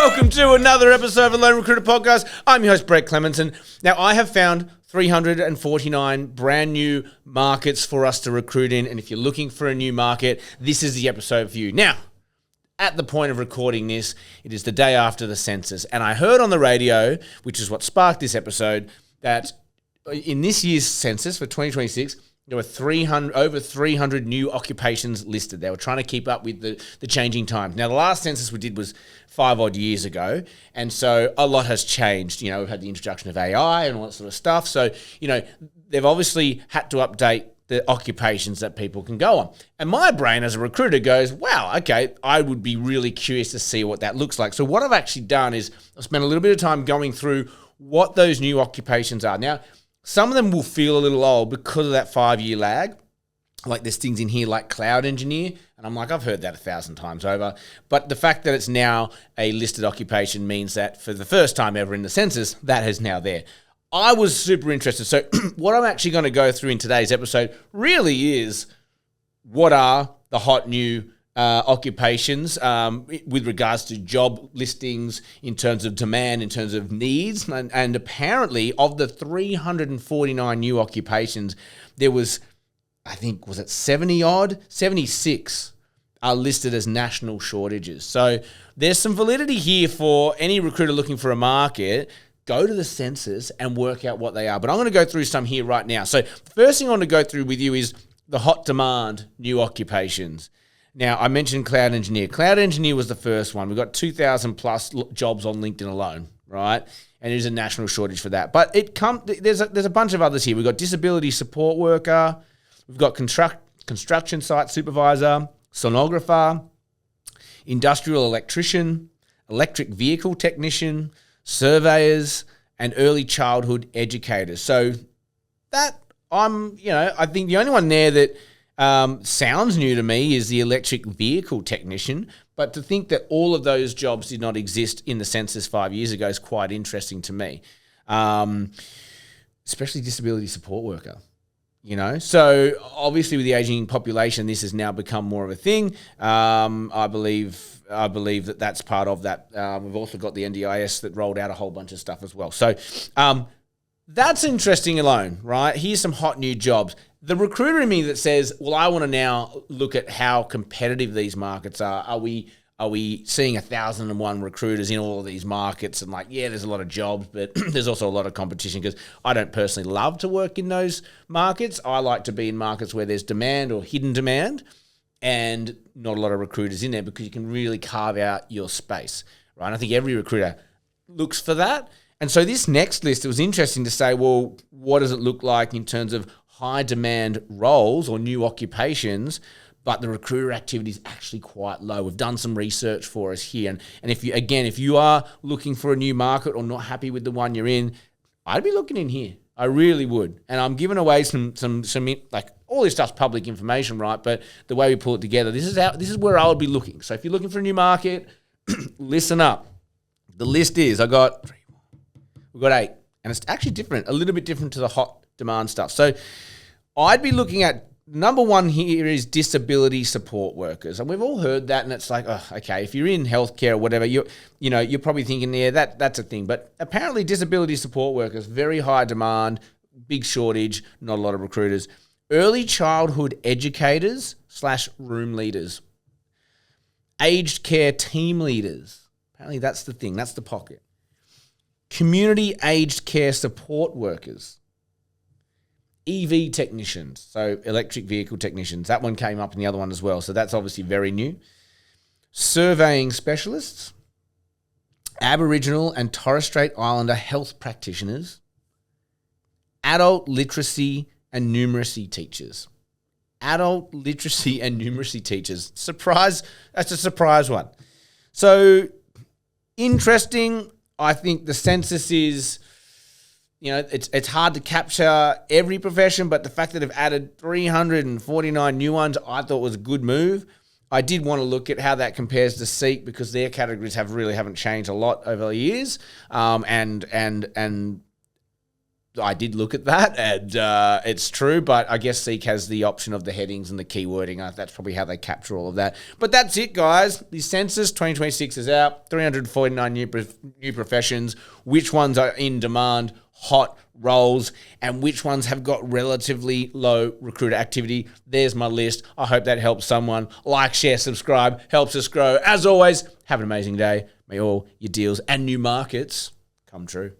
Welcome to another episode of the Lone Recruiter Podcast. I'm your host, Brett Clemenson. Now, I have found 349 brand new markets for us to recruit in. And if you're looking for a new market, this is the episode for you. Now, at the point of recording this, it is the day after the census. And I heard on the radio, which is what sparked this episode, that in this year's census for 2026, there were over 300 new occupations listed. They were trying to keep up with the changing times. Now, the last census we did was 5 odd years ago, and so a lot has changed. You know, we've had the introduction of AI and all that sort of stuff. So, you know, they've obviously had to update the occupations that people can go on. And my brain as a recruiter goes, wow, okay, I would be really curious to see what that looks like. So what I've actually done is I've spent a little bit of time going through what those new occupations are. Now, some of them will feel a little old because of that 5-year lag. Like there's things in here like cloud engineer, and I'm like, I've heard that 1,000 times over. But the fact that it's now a listed occupation means that for the first time ever in the census, that is now there. I was super interested. So what I'm actually going to go through in today's episode really is what are the hot new occupations with regards to job listings in terms of demand, in terms of needs. And apparently of the 349 new occupations, there was, I think, was it 76 are listed as national shortages. So there's some validity here for any recruiter looking for a market. Go to the census and work out what they are. But I'm going to go through some here right now. So the first thing I want to go through with you is the hot demand new occupations. Now, I mentioned cloud engineer. Cloud engineer was the first one. We've got 2,000 plus jobs on LinkedIn alone, right? And there's a national shortage for that. But there's a bunch of others here. We've got disability support worker. We've got construction site supervisor, sonographer, industrial electrician, electric vehicle technician, surveyors, and early childhood educators. So that I think the only one there that sounds new to me is the electric vehicle technician, but to think that all of those jobs did not exist in the census 5 years ago is quite interesting to me, especially disability support worker. You know, so obviously with the aging population, this has now become more of a thing. I believe that that's part of that. We've also got the NDIS that rolled out a whole bunch of stuff as well. So that's interesting alone, right? Here's some hot new jobs. The recruiter in me that says, well, I want to now look at how competitive these markets are. Are we seeing 1,001 recruiters in all of these markets? And like, yeah, there's a lot of jobs, but there's also a lot of competition because I don't personally love to work in those markets. I like to be in markets where there's demand or hidden demand and not a lot of recruiters in there because you can really carve out your space, right? And I think every recruiter looks for that. And so this next list, it was interesting to say, well, what does it look like in terms of high demand roles or new occupations, but the recruiter activity is actually quite low. We've done some research for us here. And if you are looking for a new market or not happy with the one you're in, I'd be looking in here. I really would. And I'm giving away some like all this stuff's public information, right? But the way we pull it together, this is where I would be looking. So if you're looking for a new market, listen up. The list is, we've got 8. And it's actually different, a little bit different to the hot demand stuff. So I'd be looking at number one here is disability support workers. And we've all heard that, and it's like, oh, okay, if you're in healthcare or whatever, you're probably thinking, yeah, that's a thing. But apparently disability support workers, very high demand, big shortage, not a lot of recruiters. Early childhood educators / room leaders. Aged care team leaders. Apparently that's the thing, that's the pocket. Community aged care support workers. EV technicians, so electric vehicle technicians. That one came up in the other one as well. So that's obviously very new. Surveying specialists, Aboriginal and Torres Strait Islander health practitioners, adult literacy and numeracy teachers. Adult literacy and numeracy teachers. Surprise, that's a surprise one. So interesting. I think the census is, it's hard to capture every profession, but the fact that they've added 349 new ones, I thought was a good move. I did want to look at how that compares to Seek because their categories haven't changed a lot over the years. And I did look at that, and it's true, but I guess Seek has the option of the headings and the keywording. That's probably how they capture all of that. But that's it, guys. The Census 2026 is out. 349 new professions. Which ones are in demand, hot roles, and which ones have got relatively low recruiter activity? There's my list. I hope that helps someone. Like, share, subscribe. Helps us grow. As always, have an amazing day. May all your deals and new markets come true.